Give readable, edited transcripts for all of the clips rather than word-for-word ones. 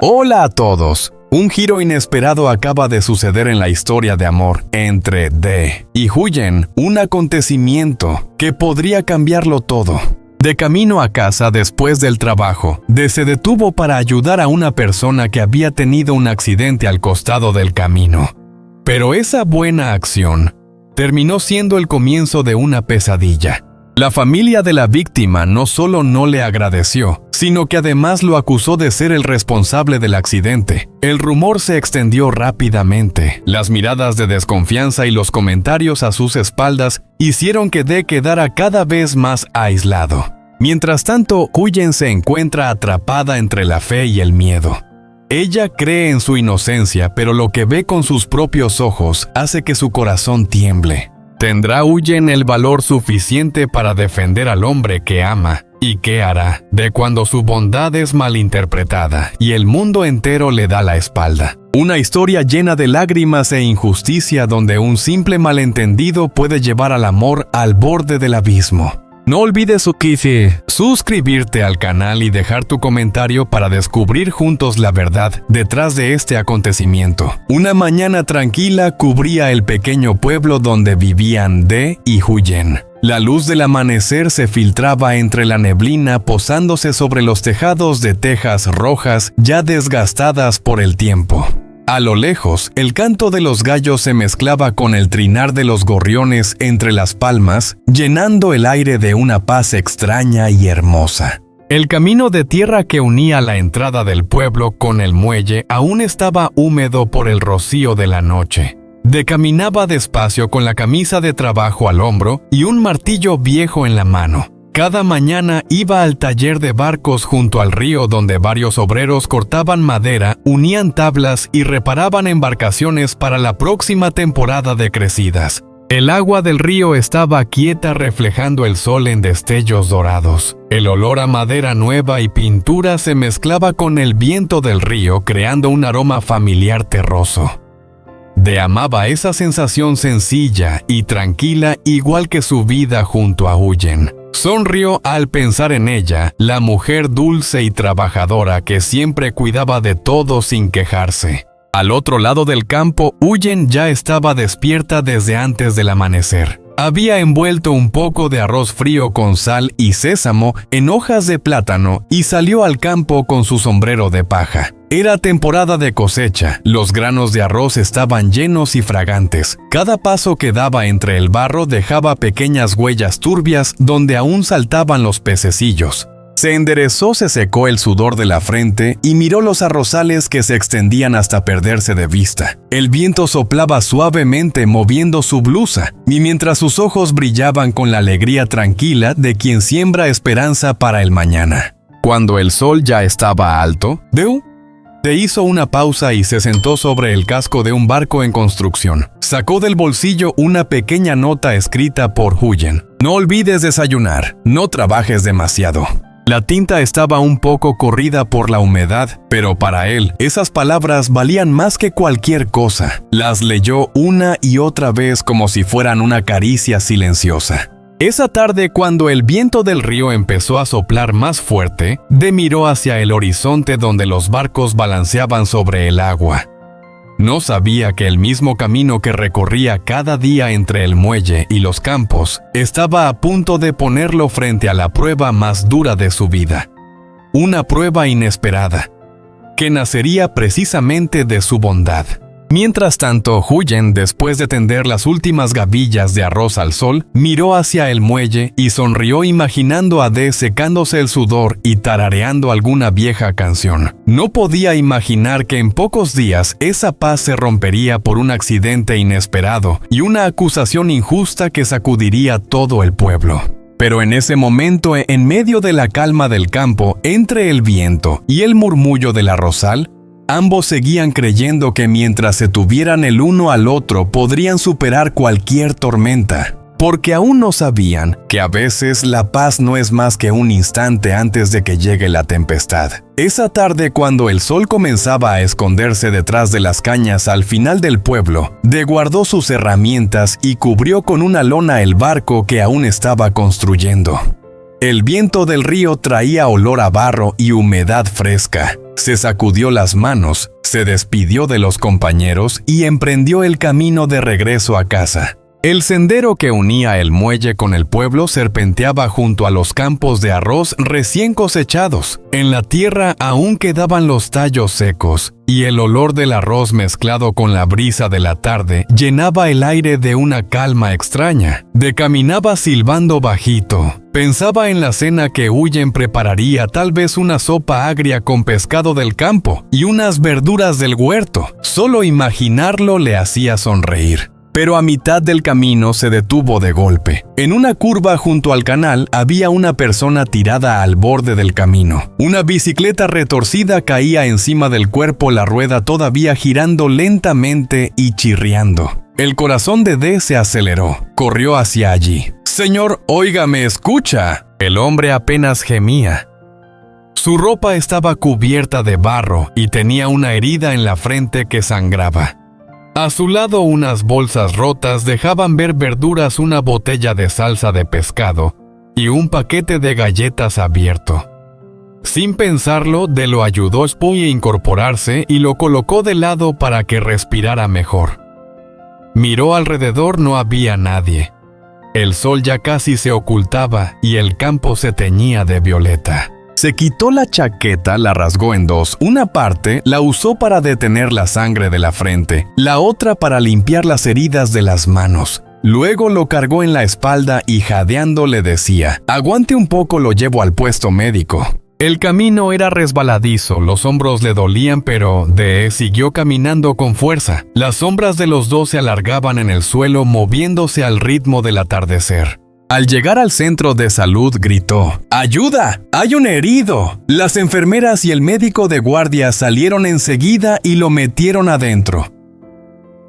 Hola a todos. Un giro inesperado acaba de suceder en la historia de amor entre Dee y Huyen, un acontecimiento que podría cambiarlo todo. De camino a casa después del trabajo, Dee se detuvo para ayudar a una persona que había tenido un accidente al costado del camino. Pero esa buena acción terminó siendo el comienzo de una pesadilla. La familia de la víctima no solo no le agradeció, sino que además lo acusó de ser el responsable del accidente. El rumor se extendió rápidamente. Las miradas de desconfianza y los comentarios a sus espaldas hicieron que Dee quedara cada vez más aislado. Mientras tanto, Huyen se encuentra atrapada entre la fe y el miedo. Ella cree en su inocencia, pero lo que ve con sus propios ojos hace que su corazón tiemble. ¿Tendrá Huyen el valor suficiente para defender al hombre que ama? ¿Y qué hará de cuando su bondad es malinterpretada y el mundo entero le da la espalda? Una historia llena de lágrimas e injusticia donde un simple malentendido puede llevar al amor al borde del abismo. No olvides suscribirte al canal y dejar tu comentario para descubrir juntos la verdad detrás de este acontecimiento. Una mañana tranquila cubría el pequeño pueblo donde vivían Dee y Huyen. La luz del amanecer se filtraba entre la neblina posándose sobre los tejados de tejas rojas ya desgastadas por el tiempo. A lo lejos, el canto de los gallos se mezclaba con el trinar de los gorriones entre las palmas, llenando el aire de una paz extraña y hermosa. El camino de tierra que unía la entrada del pueblo con el muelle aún estaba húmedo por el rocío de la noche. Dee caminaba despacio con la camisa de trabajo al hombro y un martillo viejo en la mano. Cada mañana iba al taller de barcos junto al río donde varios obreros cortaban madera, unían tablas y reparaban embarcaciones para la próxima temporada de crecidas. El agua del río estaba quieta reflejando el sol en destellos dorados. El olor a madera nueva y pintura se mezclaba con el viento del río creando un aroma familiar terroso. Dee amaba esa sensación sencilla y tranquila igual que su vida junto a Huyen. Sonrió al pensar en ella, la mujer dulce y trabajadora que siempre cuidaba de todo sin quejarse. Al otro lado del campo, Huyen ya estaba despierta desde antes del amanecer. Había envuelto un poco de arroz frío con sal y sésamo en hojas de plátano y salió al campo con su sombrero de paja. Era temporada de cosecha, los granos de arroz estaban llenos y fragantes. Cada paso que daba entre el barro dejaba pequeñas huellas turbias donde aún saltaban los pececillos. Se enderezó, se secó el sudor de la frente y miró los arrozales que se extendían hasta perderse de vista. El viento soplaba suavemente moviendo su blusa, y mientras sus ojos brillaban con la alegría tranquila de quien siembra esperanza para el mañana. Cuando el sol ya estaba alto, Dee hizo una pausa y se sentó sobre el casco de un barco en construcción. Sacó del bolsillo una pequeña nota escrita por Huyen. No olvides desayunar, no trabajes demasiado. La tinta estaba un poco corrida por la humedad, pero para él, esas palabras valían más que cualquier cosa. Las leyó una y otra vez como si fueran una caricia silenciosa. Esa tarde, cuando el viento del río empezó a soplar más fuerte, Dee miró hacia el horizonte donde los barcos balanceaban sobre el agua. No sabía que el mismo camino que recorría cada día entre el muelle y los campos estaba a punto de ponerlo frente a la prueba más dura de su vida. Una prueba inesperada, que nacería precisamente de su bondad. Mientras tanto, Huyen, después de tender las últimas gavillas de arroz al sol, miró hacia el muelle y sonrió imaginando a Dee secándose el sudor y tarareando alguna vieja canción. No podía imaginar que en pocos días esa paz se rompería por un accidente inesperado y una acusación injusta que sacudiría todo el pueblo. Pero en ese momento, en medio de la calma del campo, entre el viento y el murmullo del arrozal, ambos seguían creyendo que mientras se tuvieran el uno al otro podrían superar cualquier tormenta, porque aún no sabían que a veces la paz no es más que un instante antes de que llegue la tempestad. Esa tarde, cuando el sol comenzaba a esconderse detrás de las cañas al final del pueblo, Dee guardó sus herramientas y cubrió con una lona el barco que aún estaba construyendo. El viento del río traía olor a barro y humedad fresca. Se sacudió las manos, se despidió de los compañeros y emprendió el camino de regreso a casa. El sendero que unía el muelle con el pueblo serpenteaba junto a los campos de arroz recién cosechados. En la tierra aún quedaban los tallos secos, y el olor del arroz mezclado con la brisa de la tarde llenaba el aire de una calma extraña. Caminaba silbando bajito. Pensaba en la cena que Huyen prepararía, tal vez una sopa agria con pescado del campo y unas verduras del huerto. Solo imaginarlo le hacía sonreír. Pero a mitad del camino se detuvo de golpe. En una curva junto al canal había una persona tirada al borde del camino. Una bicicleta retorcida caía encima del cuerpo, la rueda todavía girando lentamente y chirriando. El corazón de D se aceleró. Corrió hacia allí. «Señor, óigame, escucha». El hombre apenas gemía. Su ropa estaba cubierta de barro y tenía una herida en la frente que sangraba. A su lado unas bolsas rotas dejaban ver verduras, una botella de salsa de pescado y un paquete de galletas abierto. Sin pensarlo, D lo ayudó a incorporarse y lo colocó de lado para que respirara mejor. Miró alrededor, no había nadie. El sol ya casi se ocultaba y el campo se teñía de violeta. Se quitó la chaqueta, la rasgó en dos. Una parte la usó para detener la sangre de la frente, la otra para limpiar las heridas de las manos. Luego lo cargó en la espalda y jadeando le decía: «Aguante un poco, lo llevo al puesto médico». El camino era resbaladizo, los hombros le dolían, pero D siguió caminando con fuerza. Las sombras de los dos se alargaban en el suelo, moviéndose al ritmo del atardecer. Al llegar al centro de salud gritó: «¡Ayuda! ¡Hay un herido!». Las enfermeras y el médico de guardia salieron enseguida y lo metieron adentro.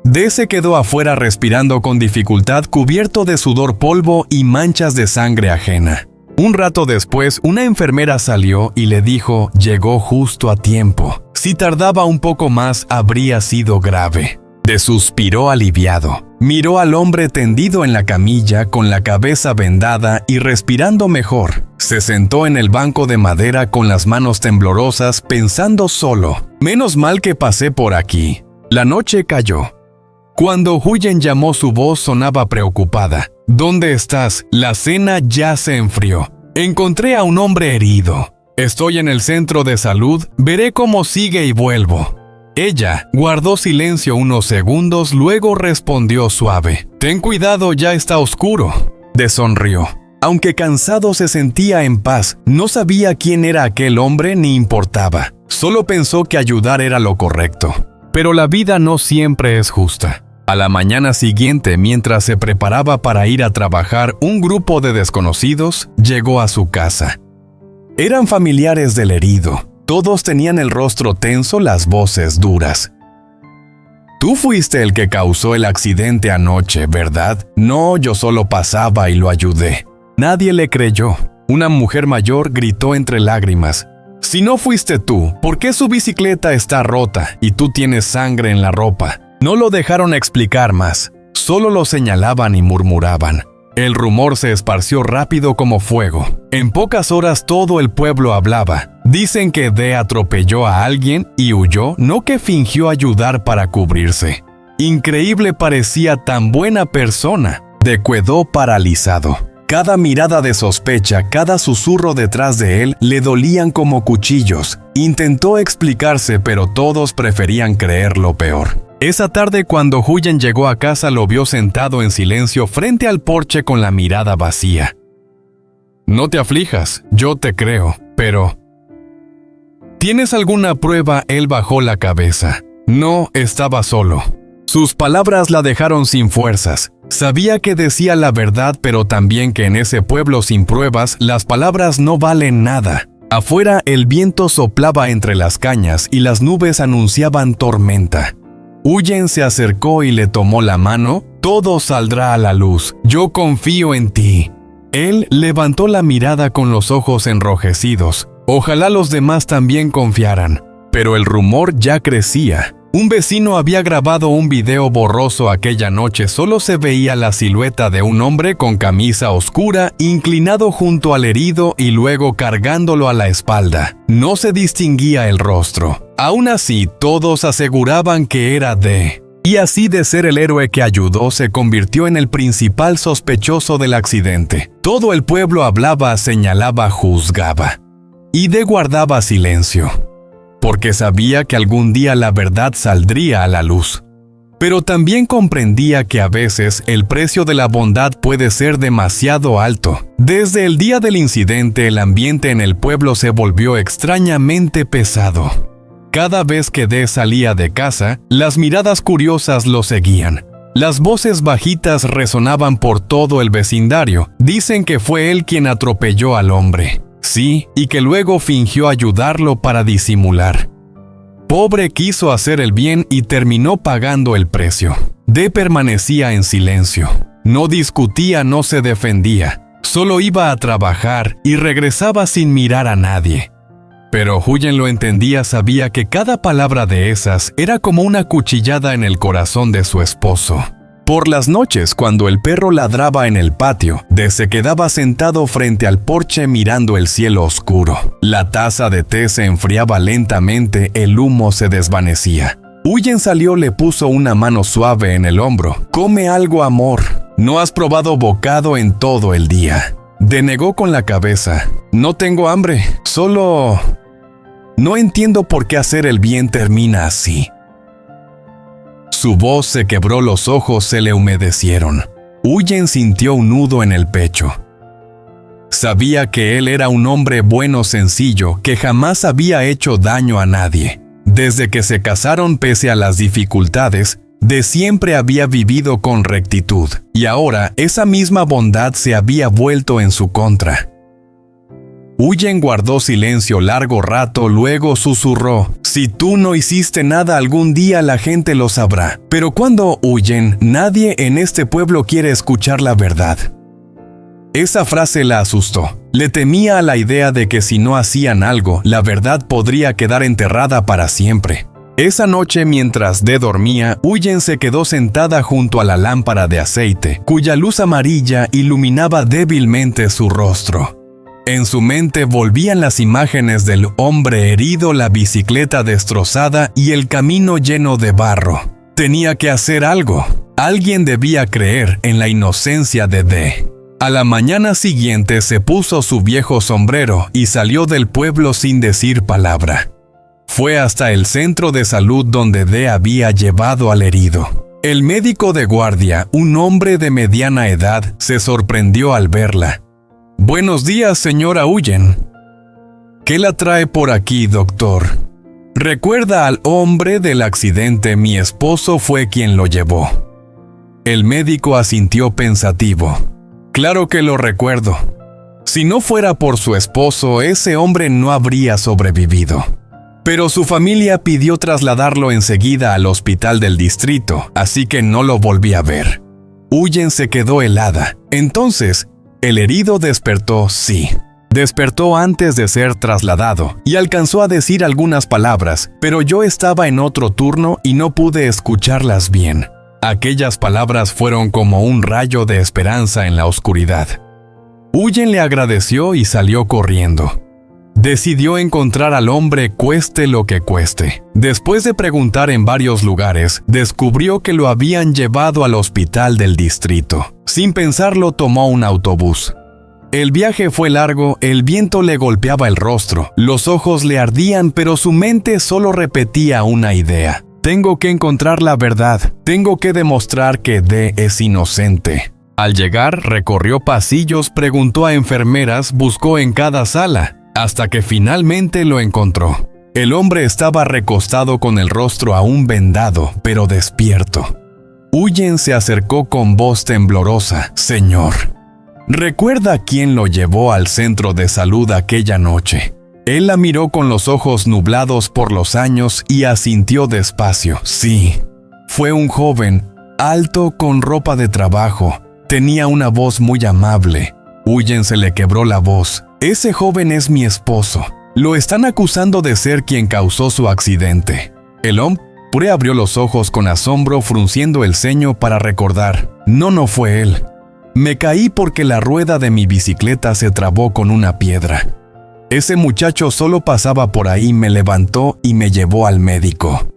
D se quedó afuera respirando con dificultad, cubierto de sudor, polvo y manchas de sangre ajena. Un rato después, una enfermera salió y le dijo: «Llegó justo a tiempo. Si tardaba un poco más, habría sido grave». D suspiró aliviado. Miró al hombre tendido en la camilla con la cabeza vendada y respirando mejor. Se sentó en el banco de madera con las manos temblorosas, pensando solo: «Menos mal que pasé por aquí». La noche cayó. Cuando Huyen llamó, su voz sonaba preocupada. «¿Dónde estás? La cena ya se enfrió. Encontré a un hombre herido. Estoy en el centro de salud, veré cómo sigue y vuelvo». Ella guardó silencio unos segundos, luego respondió suave: «Ten cuidado, ya está oscuro». D sonrió. Aunque cansado, se sentía en paz. No sabía quién era aquel hombre ni importaba. Solo pensó que ayudar era lo correcto. Pero la vida no siempre es justa. A la mañana siguiente, mientras se preparaba para ir a trabajar, un grupo de desconocidos llegó a su casa. Eran familiares del herido. Todos tenían el rostro tenso, las voces duras. «Tú fuiste el que causó el accidente anoche, ¿verdad?». «No, yo solo pasaba y lo ayudé». Nadie le creyó. Una mujer mayor gritó entre lágrimas: «Si no fuiste tú, ¿por qué su bicicleta está rota y tú tienes sangre en la ropa?». No lo dejaron explicar más, solo lo señalaban y murmuraban. El rumor se esparció rápido como fuego. En pocas horas todo el pueblo hablaba. Dicen que D atropelló a alguien y huyó, no que fingió ayudar para cubrirse. Increíble, parecía tan buena persona. D quedó paralizado. Cada mirada de sospecha, cada susurro detrás de él le dolían como cuchillos. Intentó explicarse, pero todos preferían creer lo peor. Esa tarde, cuando Huyen llegó a casa, lo vio sentado en silencio frente al porche con la mirada vacía. «No te aflijas, yo te creo, pero...». «¿Tienes alguna prueba?». Él bajó la cabeza. No, estaba solo. Sus palabras la dejaron sin fuerzas. Sabía que decía la verdad, pero también que en ese pueblo sin pruebas, las palabras no valen nada. Afuera, el viento soplaba entre las cañas y las nubes anunciaban tormenta. Huyen se acercó y le tomó la mano. «Todo saldrá a la luz. Yo confío en ti». Él levantó la mirada con los ojos enrojecidos. Ojalá los demás también confiaran. Pero el rumor ya crecía. Un vecino había grabado un video borroso aquella noche. Solo se veía la silueta de un hombre con camisa oscura, inclinado junto al herido y luego cargándolo a la espalda. No se distinguía el rostro. Aún así, todos aseguraban que era D. Y así, de ser el héroe que ayudó, se convirtió en el principal sospechoso del accidente. Todo el pueblo hablaba, señalaba, juzgaba. Y D guardaba silencio, porque sabía que algún día la verdad saldría a la luz. Pero también comprendía que a veces el precio de la bondad puede ser demasiado alto. Desde el día del incidente, el ambiente en el pueblo se volvió extrañamente pesado. Cada vez que D salía de casa, las miradas curiosas lo seguían. Las voces bajitas resonaban por todo el vecindario. Dicen que fue él quien atropelló al hombre. Sí, y que luego fingió ayudarlo para disimular. Pobre quiso hacer el bien y terminó pagando el precio. D permanecía en silencio. No discutía, no se defendía. Solo iba a trabajar y regresaba sin mirar a nadie. Pero Huyen lo entendía, sabía que cada palabra de esas era como una cuchillada en el corazón de su esposo. Por las noches, cuando el perro ladraba en el patio, D se quedaba sentado frente al porche mirando el cielo oscuro. La taza de té se enfriaba lentamente, el humo se desvanecía. Huyen salió, le puso una mano suave en el hombro. «Come algo, amor. No has probado bocado en todo el día». D negó con la cabeza. «No tengo hambre, solo... no entiendo por qué hacer el bien termina así». Su voz se quebró, los ojos se le humedecieron. Huyen sintió un nudo en el pecho. Sabía que él era un hombre bueno, sencillo, que jamás había hecho daño a nadie. Desde que se casaron, pese a las dificultades, D siempre había vivido con rectitud, y ahora esa misma bondad se había vuelto en su contra. Huyen guardó silencio largo rato, luego susurró: «Si tú no hiciste nada, algún día la gente lo sabrá». Pero cuando Huyen, nadie en este pueblo quiere escuchar la verdad. Esa frase la asustó. Le temía a la idea de que si no hacían algo, la verdad podría quedar enterrada para siempre. Esa noche, mientras D dormía, Huyen se quedó sentada junto a la lámpara de aceite, cuya luz amarilla iluminaba débilmente su rostro. En su mente volvían las imágenes del hombre herido, la bicicleta destrozada y el camino lleno de barro. Tenía que hacer algo. Alguien debía creer en la inocencia de D. A la mañana siguiente se puso su viejo sombrero y salió del pueblo sin decir palabra. Fue hasta el centro de salud donde D había llevado al herido. El médico de guardia, un hombre de mediana edad, se sorprendió al verla. «Buenos días, señora Huyen». «¿Qué la trae por aquí, doctor?» «¿Recuerda al hombre del accidente? Mi esposo fue quien lo llevó». El médico asintió pensativo. «Claro que lo recuerdo. Si no fuera por su esposo, ese hombre no habría sobrevivido. Pero su familia pidió trasladarlo enseguida al hospital del distrito, así que no lo volví a ver». Huyen se quedó helada. Entonces, el herido despertó, sí. Despertó antes de ser trasladado y alcanzó a decir algunas palabras, pero yo estaba en otro turno y no pude escucharlas bien. Aquellas palabras fueron como un rayo de esperanza en la oscuridad. Huyen le agradeció y salió corriendo. Decidió encontrar al hombre cueste lo que cueste. Después de preguntar en varios lugares, descubrió que lo habían llevado al hospital del distrito. Sin pensarlo, tomó un autobús. El viaje fue largo, el viento le golpeaba el rostro, los ojos le ardían, pero su mente solo repetía una idea. «Tengo que encontrar la verdad, tengo que demostrar que D es inocente». Al llegar, recorrió pasillos, preguntó a enfermeras, buscó en cada sala, hasta que finalmente lo encontró. El hombre estaba recostado con el rostro aún vendado, pero despierto. Huyen se acercó con voz temblorosa. «Señor, ¿recuerda quién lo llevó al centro de salud aquella noche?» Él la miró con los ojos nublados por los años y asintió despacio. «Sí, fue un joven, alto, con ropa de trabajo. Tenía una voz muy amable». Huyen se le quebró la voz. «Ese joven es mi esposo. Lo están acusando de ser quien causó su accidente». El hombre, Despre abrió los ojos con asombro, frunciendo el ceño para recordar. No fue él. Me caí porque la rueda de mi bicicleta se trabó con una piedra. Ese muchacho solo pasaba por ahí, me levantó y me llevó al médico.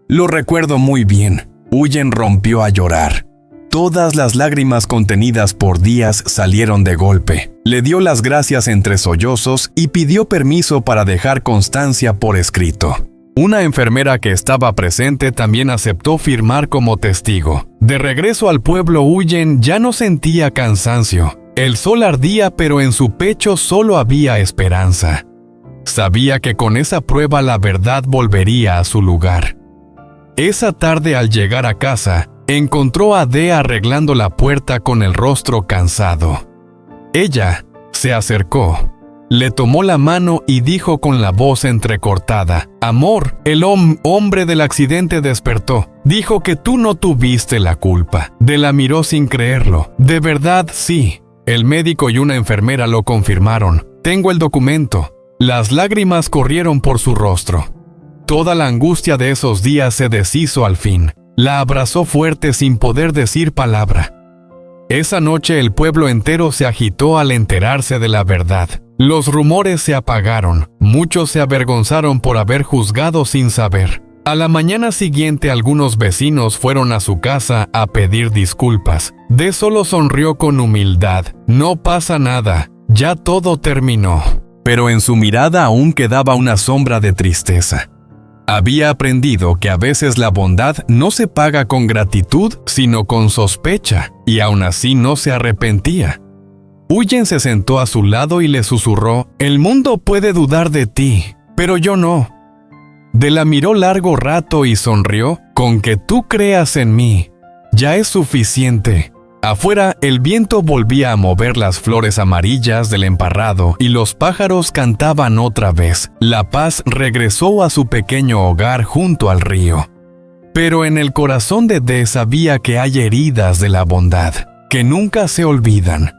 Lo recuerdo muy bien. Huyen rompió a llorar. Todas las lágrimas contenidas por días salieron de golpe. Le dio las gracias entre sollozos y pidió permiso para dejar constancia por escrito. Una enfermera que estaba presente también aceptó firmar como testigo. De regreso al pueblo, Huyen ya no sentía cansancio. El sol ardía, pero en su pecho solo había esperanza. Sabía que con esa prueba la verdad volvería a su lugar. Esa tarde, al llegar a casa, encontró a Dee arreglando la puerta con el rostro cansado. Ella se acercó, le tomó la mano y dijo con la voz entrecortada: «Amor, el hombre del accidente despertó. Dijo que tú no tuviste la culpa». Dee la miró sin creerlo. «De verdad, sí». El médico y una enfermera lo confirmaron. «Tengo el documento». Las lágrimas corrieron por su rostro. Toda la angustia de esos días se deshizo al fin. La abrazó fuerte sin poder decir palabra. Esa noche el pueblo entero se agitó al enterarse de la verdad. Los rumores se apagaron. Muchos se avergonzaron por haber juzgado sin saber. A la mañana siguiente algunos vecinos fueron a su casa a pedir disculpas. Dee solo sonrió con humildad. «No pasa nada. Ya todo terminó». Pero en su mirada aún quedaba una sombra de tristeza. Había aprendido que a veces la bondad no se paga con gratitud, sino con sospecha, y aún así no se arrepentía. Huyen se sentó a su lado y le susurró: «El mundo puede dudar de ti, pero yo no». Dee la miró largo rato y sonrió: «Con que tú creas en mí, ya es suficiente». Afuera, el viento volvía a mover las flores amarillas del emparrado y los pájaros cantaban otra vez. La paz regresó a su pequeño hogar junto al río. Pero en el corazón de Dee sabía que hay heridas de la bondad, que nunca se olvidan.